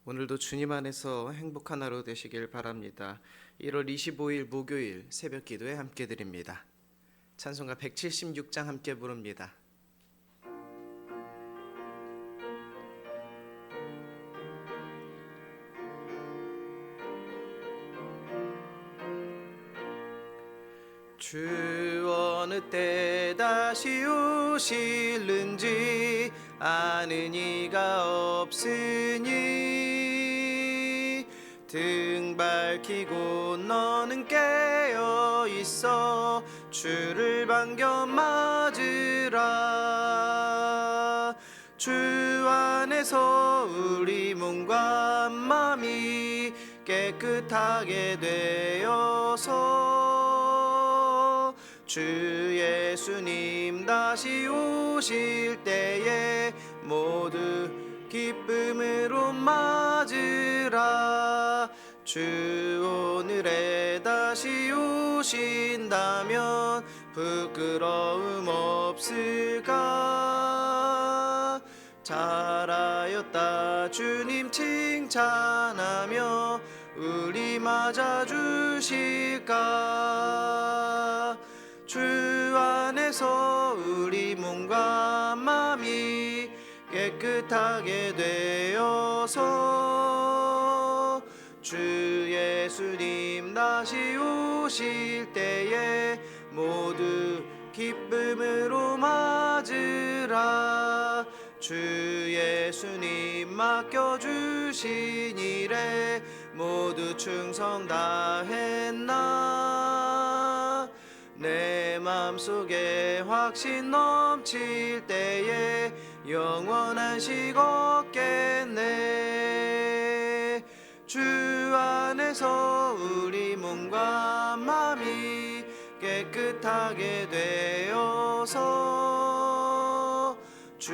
오늘도 주님 안에서 행복한 하루 되시길 바랍니다. 1월 25일 목요일 새벽 기도에 함께 드립니다. 찬송가 176장 함께 부릅니다. 주 어느 때 다시 오실는지 아는 이가 없으니 등 밝히고 너는 깨어 있어 주를 반겨 맞으라. 주 안에서 우리 몸과 마음이 깨끗하게 되어서 주 예수님 다시 오실 때에 모두 기쁨으로 맞으라. 주 오늘에 다시 오신다면 부끄러움 없을까. 잘하였다 주님 칭찬하며 우리 맞아주실까. 주 안에서 우리 몸과 마음이 깨끗하게 되어서 주 예수님 다시 오실 때에 모두 기쁨으로 맞으라. 주 예수님 맡겨주신 일에 모두 충성 다했나. 내 맘속에 확신 넘칠 때에 영원한 식 얻겠네. 주 안에서 우리 몸과 마음이 깨끗하게 되어서 주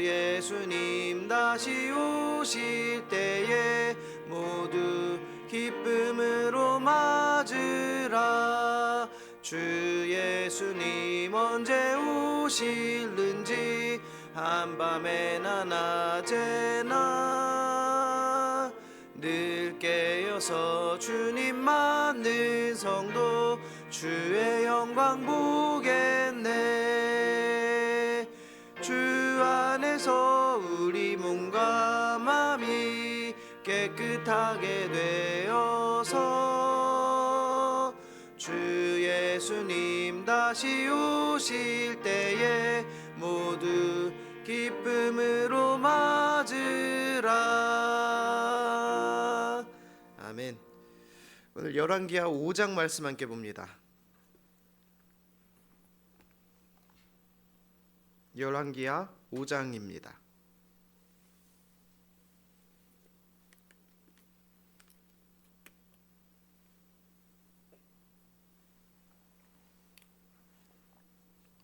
예수님 다시 오실 때에 모두 기쁨으로 맞으라. 주 예수님 언제 오실는지 한밤에나 낮에나 늘 깨어서 주님 만난 성도 주의 영광 보겠네. 주 안에서 우리 몸과 마음이 깨끗하게 되어서 주 예수님 다시 오실 때에 모두 기쁨으로 맞으라. 아멘. 오늘 열왕기하 5장 말씀 함께 봅니다. 열왕기하 5장입니다.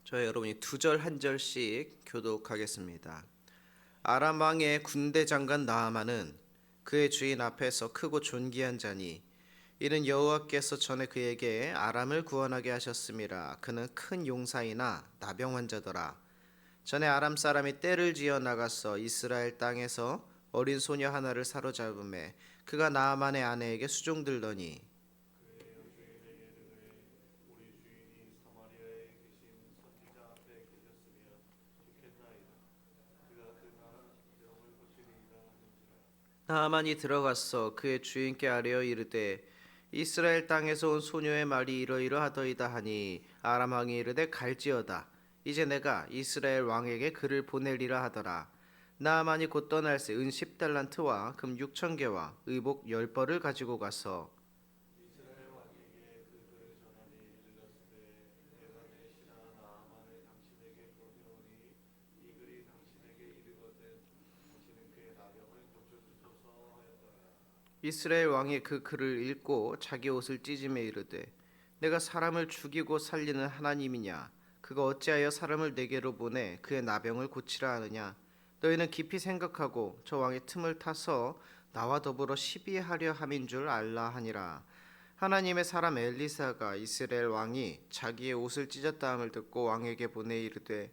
저희 여러분이 두 절 한 절씩 교독하겠습니다. 아람 왕의 군대 장관 나아만은 그의 주인 앞에서 크고 존귀한 자니 이는 여호와께서 전에 그에게 아람을 구원하게 하셨음이라. 그는 큰 용사이나 나병 환자더라. 전에 아람 사람이 떼를 지어 나가서 이스라엘 땅에서 어린 소녀 하나를 사로잡음에 그가 나아만의 아내에게 수종들더니 나아만이 들어가서 그의 주인께 아뢰어 이르되 이스라엘 땅에서 온 소녀의 말이 이러이러하더이다 하니 아람 왕이 이르되 갈지어다. 이제 내가 이스라엘 왕에게 그를 보내리라 하더라. 나아만이 곧 떠날새 은 10달란트와 금 6,000개와 의복 10벌을 가지고 가서 이스라엘 왕이 그 글을 읽고 자기 옷을 찢으며 이르되 내가 사람을 죽이고 살리는 하나님이냐. 그가 어찌하여 사람을 내게로 보내 그의 나병을 고치라 하느냐. 너희는 깊이 생각하고 저 왕의 틈을 타서 나와 더불어 시비하려 함인 줄 알라 하니라. 하나님의 사람 엘리사가 이스라엘 왕이 자기의 옷을 찢었다함을 듣고 왕에게 보내 이르되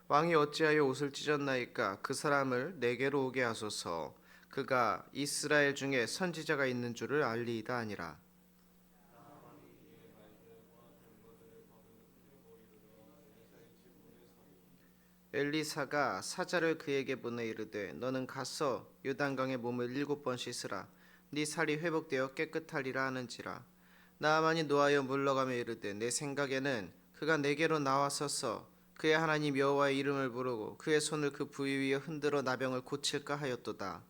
왕이 어찌하여 옷을 찢었나이까? 그 사람을 내게로 오게 하소서. 그가 이스라엘 중에 선지자가 있는 줄을 알리이다 하니라. 엘리사가 사자를 그에게 보내 이르되 너는 가서 요단강에 몸을 7번 씻으라. 네 살이 회복되어 깨끗하리라 하는지라. 나아만이 노하여 물러가며 이르되 내 생각에는 그가 내게로 나와서서 그의 하나님 여호와의 이름을 부르고 그의 손을 그 부위 위에 흔들어 나병을 고칠까 하였도다.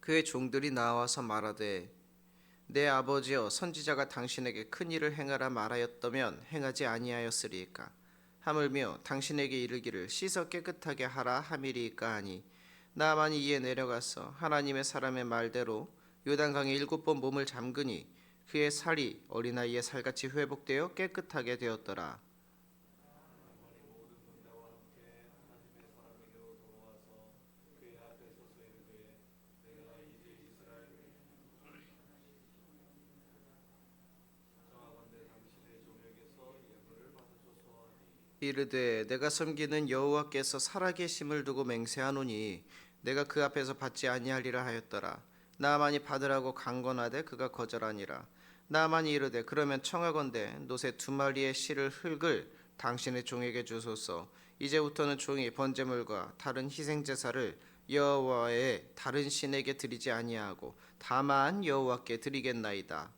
그의 종들이 나와서 말하되 내 아버지여 선지자가 당신에게 큰 일을 행하라 말하였다면 행하지 아니하였으리이까. 하물며 당신에게 이르기를 씻어 깨끗하게 하라 함이리이까 하니 나만이 이에 내려가서 하나님의 사람의 말대로 요단강에 7번 몸을 잠그니 그의 살이 어린아이의 살같이 회복되어 깨끗하게 되었더라. 이르되 내가 섬기는 여호와께서 살아계심을 두고 맹세하노니 내가 그 앞에서 받지 아니하리라 하였더라. 나만이 받으라고 강건하되 그가 거절하니라. 나만이 이르되 그러면 청하건대 노새 2마리의 실을 흙을 당신의 종에게 주소서. 이제부터는 종이 번제물과 다른 희생 제사를 여호와의 다른 신에게 드리지 아니하고 다만 여호와께 드리겠나이다.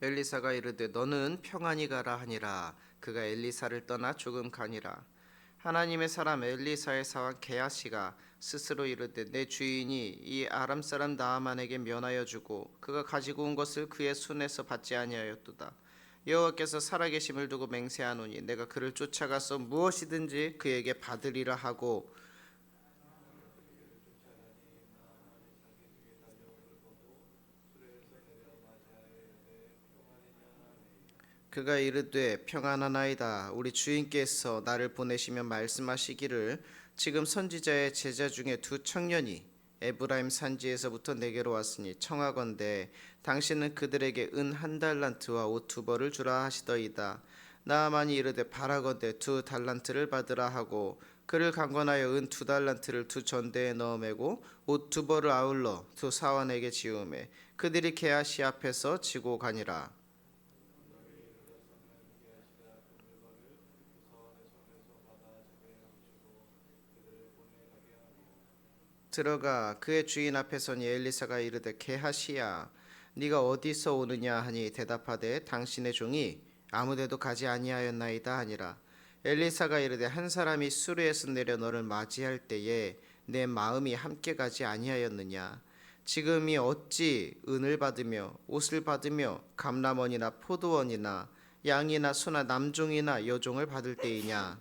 엘리사가 이르되 너는 평안히 가라 하니라. 그가 엘리사를 떠나 조금 가니라. 하나님의 사람 엘리사의 사환 게하시가 스스로 이르되 내 주인이 이 아람 사람 나아만에게 면하여 주고 그가 가지고 온 것을 그의 손에서 받지 아니하였도다. 여호와께서 살아계심을 두고 맹세하노니 내가 그를 쫓아가서 무엇이든지 그에게 받으리라 하고 그가 이르되 평안하나이다. 우리 주인께서 나를 보내시며 말씀하시기를 지금 선지자의 제자 중에 2청년이 에브라임 산지에서부터 내게로 왔으니 청하건대 당신은 그들에게 은 1달란트와 옷 2벌을 주라 하시더이다. 나아만이 이르되 바라건대 2달란트를 받으라 하고 그를 강권하여 은 2달란트를 2전대에 넣어 매고 옷 2벌을 아울러 2사환에게 지우매 그들이 게하시 앞에서 지고 가니라. 들어가 그의 주인 앞에 서니 엘리사가 이르되 게하시야 네가 어디서 오느냐 하니 대답하되 당신의 종이 아무데도 가지 아니하였나이다 하니라. 엘리사가 이르되 한 사람이 수르에서 내려 너를 맞이할 때에 내 마음이 함께 가지 아니하였느냐. 지금이 어찌 은을 받으며 옷을 받으며 감람원이나 포도원이나 양이나 소나 남종이나 여종을 받을 때이냐.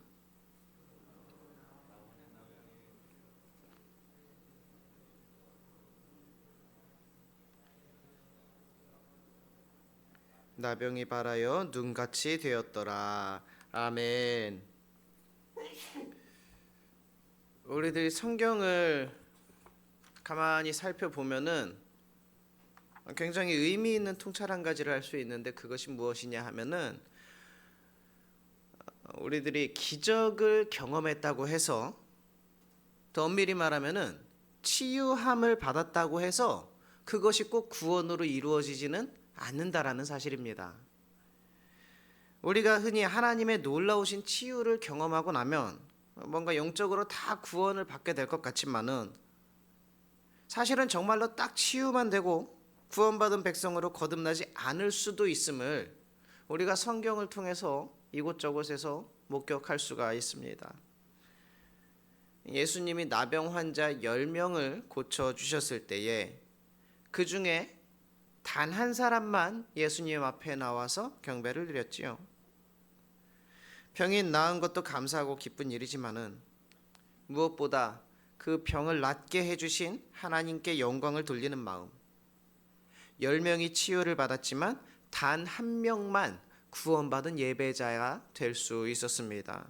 나병이 발하여 눈같이 되었더라. 아멘. 우리들이 성경을 가만히 살펴보면은 굉장히 의미 있는 통찰 한 가지를 할 수 있는데 그것이 무엇이냐 하면은 우리들이 기적을 경험했다고 해서 더 엄밀히 말하면은 치유함을 받았다고 해서 그것이 꼭 구원으로 이루어지지는 않는다라는 사실입니다. 우리가 흔히 하나님의 놀라우신 치유를 경험하고 나면 뭔가 영적으로 다 구원을 받게 될 것 같지만은 사실은 정말로 딱 치유만 되고 구원받은 백성으로 거듭나지 않을 수도 있음을 우리가 성경을 통해서 이곳저곳에서 목격할 수가 있습니다. 예수님이 나병 환자 10명을 고쳐 주셨을 때에 그 중에 단 한 사람만 예수님 앞에 나와서 경배를 드렸지요. 병이 나은 것도 감사하고 기쁜 일이지만은 무엇보다 그 병을 낫게 해주신 하나님께 영광을 돌리는 마음. 10명이 치유를 받았지만 단 한 명만 구원받은 예배자가 될 수 있었습니다.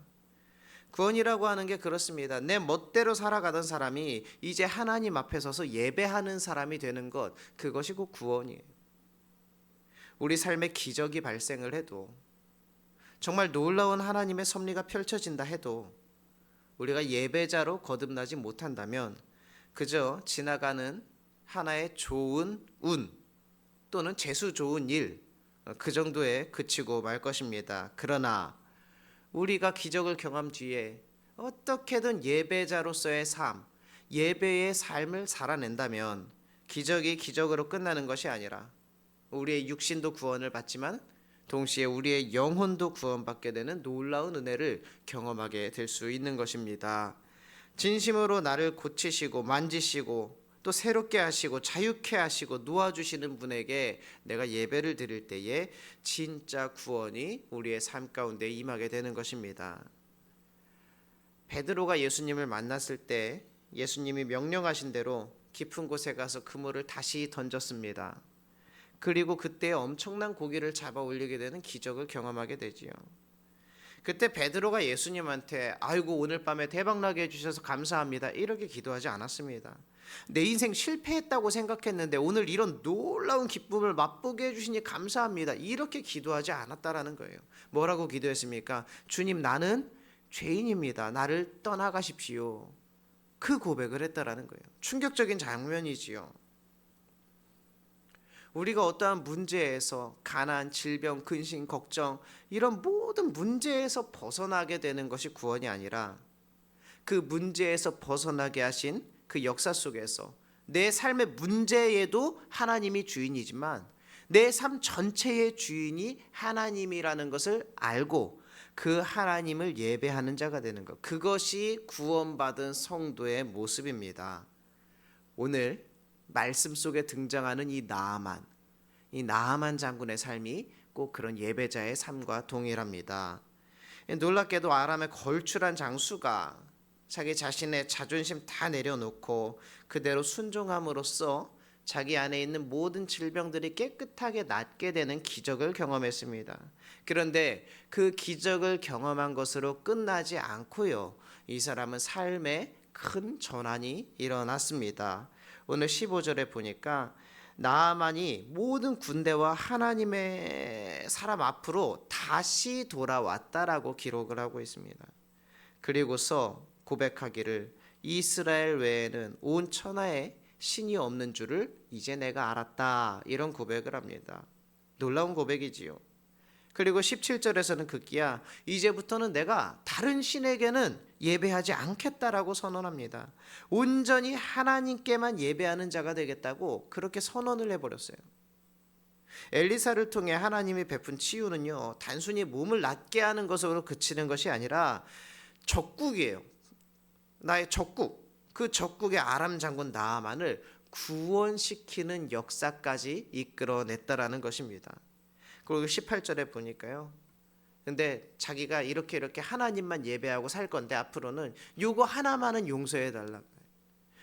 구원이라고 하는 게 그렇습니다. 내 멋대로 살아가던 사람이 이제 하나님 앞에 서서 예배하는 사람이 되는 것, 그것이 곧 구원이에요. 우리 삶에 기적이 발생을 해도, 정말 놀라운 하나님의 섭리가 펼쳐진다 해도 우리가 예배자로 거듭나지 못한다면 그저 지나가는 하나의 좋은 운 또는 재수 좋은 일, 그 정도에 그치고 말 것입니다. 그러나 우리가 기적을 경험 뒤에 어떻게든 예배자로서의 삶, 예배의 삶을 살아낸다면 기적이 기적으로 끝나는 것이 아니라 우리의 육신도 구원을 받지만 동시에 우리의 영혼도 구원받게 되는 놀라운 은혜를 경험하게 될 수 있는 것입니다. 진심으로 나를 고치시고 만지시고 또 새롭게 하시고 자유케 하시고 놓아주시는 분에게 내가 예배를 드릴 때에 진짜 구원이 우리의 삶 가운데 임하게 되는 것입니다. 베드로가 예수님을 만났을 때 예수님이 명령하신 대로 깊은 곳에 가서 그물을 다시 던졌습니다. 그리고 그때 엄청난 고기를 잡아 올리게 되는 기적을 경험하게 되지요. 그때 베드로가 예수님한테 아이고 오늘 밤에 대박나게 해주셔서 감사합니다 이렇게 기도하지 않았습니다. 내 인생 실패했다고 생각했는데 오늘 이런 놀라운 기쁨을 맛보게 해주시니 감사합니다 이렇게 기도하지 않았다라는 거예요. 뭐라고 기도했습니까? 주님, 나는 죄인입니다. 나를 떠나가십시오. 그 고백을 했다라는 거예요. 충격적인 장면이지요. 우리가 어떠한 문제에서 가난, 질병, 근심, 걱정 이런 모든 문제에서 벗어나게 되는 것이 구원이 아니라 그 문제에서 벗어나게 하신 그 역사 속에서 내 삶의 문제에도 하나님이 주인이지만 내 삶 전체의 주인이 하나님이라는 것을 알고 그 하나님을 예배하는 자가 되는 것, 그것이 구원받은 성도의 모습입니다. 오늘 말씀 속에 등장하는 이 나아만 장군의 삶이 꼭 그런 예배자의 삶과 동일합니다. 놀랍게도 아람의 걸출한 장수가 자기 자신의 자존심 다 내려놓고 그대로 순종함으로써 자기 안에 있는 모든 질병들이 깨끗하게 낫게 되는 기적을 경험했습니다. 그런데 그 기적을 경험한 것으로 끝나지 않고요, 이 사람은 삶에 큰 전환이 일어났습니다. 오늘 15절에 보니까 나아만이 모든 군대와 하나님의 사람 앞으로 다시 돌아왔다라고 기록을 하고 있습니다. 그리고서 고백하기를 이스라엘 외에는 온 천하에 신이 없는 줄을 이제 내가 알았다, 이런 고백을 합니다. 놀라운 고백이지요. 그리고 17절에서는 급기야 이제부터는 내가 다른 신에게는 예배하지 않겠다라고 선언합니다. 온전히 하나님께만 예배하는 자가 되겠다고 그렇게 선언을 해버렸어요. 엘리사를 통해 하나님이 베푼 치유는요, 단순히 몸을 낫게 하는 것으로 그치는 것이 아니라 적국이에요. 나의 적국, 그 적국의 아람 장군 나아만을 구원시키는 역사까지 이끌어냈다라는 것입니다. 그리고 18절에 보니까요, 근데 자기가 이렇게 하나님만 예배하고 살 건데 앞으로는 요거 하나만은 용서해 달라고.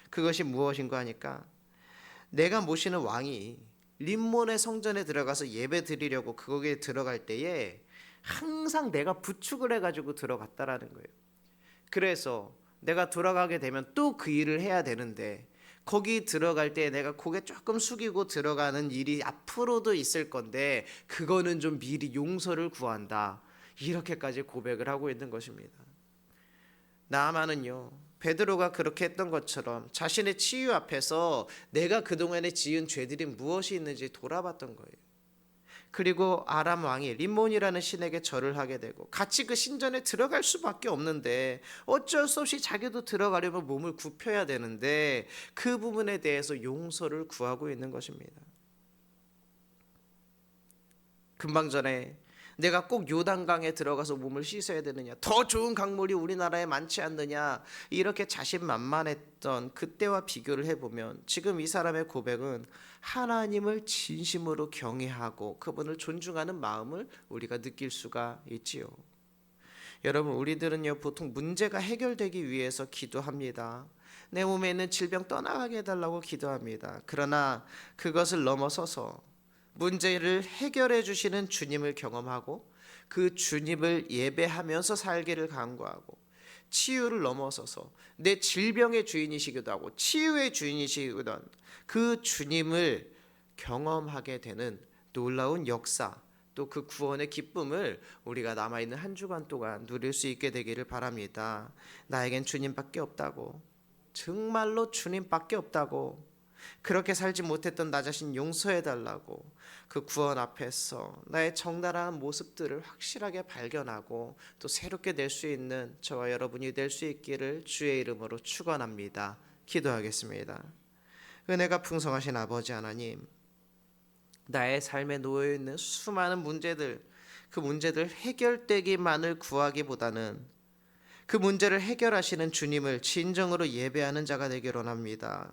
그것이 무엇인가 하니까 내가 모시는 왕이 림몬의 성전에 들어가서 예배 드리려고 거기에 들어갈 때에 항상 내가 부축을 해가지고 들어갔다라는 거예요. 그래서 내가 돌아가게 되면 또 그 일을 해야 되는데 거기 들어갈 때 내가 고개 조금 숙이고 들어가는 일이 앞으로도 있을 건데 그거는 좀 미리 용서를 구한다, 이렇게까지 고백을 하고 있는 것입니다. 나아만은요, 베드로가 그렇게 했던 것처럼 자신의 치유 앞에서 내가 그동안에 지은 죄들이 무엇이 있는지 돌아봤던 거예요. 그리고 아람 왕이 림몬이라는 신에게 절을 하게 되고 같이 그 신전에 들어갈 수밖에 없는데 어쩔 수 없이 자기도 들어가려면 몸을 굽혀야 되는데 그 부분에 대해서 용서를 구하고 있는 것입니다. 금방 전에 내가 꼭 요단강에 들어가서 몸을 씻어야 되느냐, 더 좋은 강물이 우리나라에 많지 않느냐, 이렇게 자신만만했던 그때와 비교를 해보면 지금 이 사람의 고백은 하나님을 진심으로 경외하고 그분을 존중하는 마음을 우리가 느낄 수가 있지요. 여러분, 우리들은요 보통 문제가 해결되기 위해서 기도합니다. 내 몸에 있는 질병 떠나가게 해달라고 기도합니다. 그러나 그것을 넘어서서 문제를 해결해 주시는 주님을 경험하고 그 주님을 예배하면서 살기를 간구하고, 치유를 넘어서서 내 질병의 주인이시기도 하고 치유의 주인이시기도 한 그 주님을 경험하게 되는 놀라운 역사, 또 그 구원의 기쁨을 우리가 남아있는 한 주간 동안 누릴 수 있게 되기를 바랍니다. 나에겐 주님밖에 없다고, 정말로 주님밖에 없다고, 그렇게 살지 못했던 나 자신 용서해달라고, 그 구원 앞에서 나의 적나라한 모습들을 확실하게 발견하고 또 새롭게 될 수 있는 저와 여러분이 될 수 있기를 주의 이름으로 축원합니다. 기도하겠습니다. 은혜가 풍성하신 아버지 하나님, 나의 삶에 놓여있는 수많은 문제들, 그 문제들 해결되기만을 구하기보다는 그 문제를 해결하시는 주님을 진정으로 예배하는 자가 되기를 원합니다.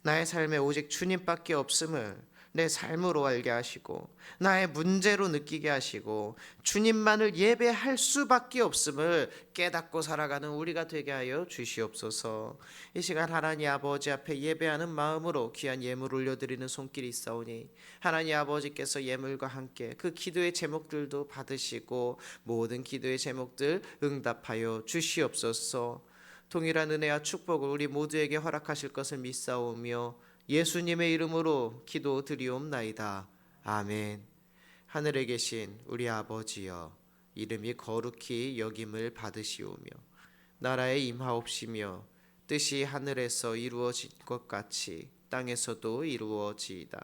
나의 삶에 오직 주님밖에 없음을 내 삶으로 알게 하시고 나의 문제로 느끼게 하시고 주님만을 예배할 수밖에 없음을 깨닫고 살아가는 우리가 되게 하여 주시옵소서. 이 시간 하나님 아버지 앞에 예배하는 마음으로 귀한 예물 올려드리는 손길이 있사오니 하나님 아버지께서 예물과 함께 그 기도의 제목들도 받으시고 모든 기도의 제목들 응답하여 주시옵소서. 동일한 은혜와 축복을 우리 모두에게 허락하실 것을 믿사오며 예수님의 이름으로 기도드리옵나이다. 아멘. 하늘에 계신 우리 아버지여, 이름이 거룩히 여김을 받으시오며 나라에 임하옵시며 뜻이 하늘에서 이루어진 것 같이 땅에서도 이루어지이다.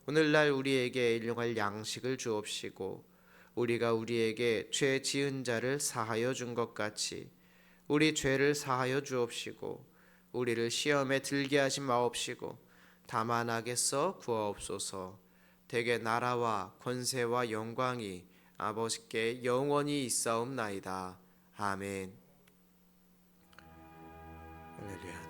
오늘날 우리에게 일용할 양식을 주옵시고 우리가 우리에게 죄 지은 자를 사하여 준 것 같이 우리 죄를 사하여 주옵시고 우리를 시험에 들게 하지 마옵시고 다만 악에서 구하옵소서. 대개 나라와 권세와 영광이 아버지께 영원히 있사옵나이다. 아멘. 할렐루야.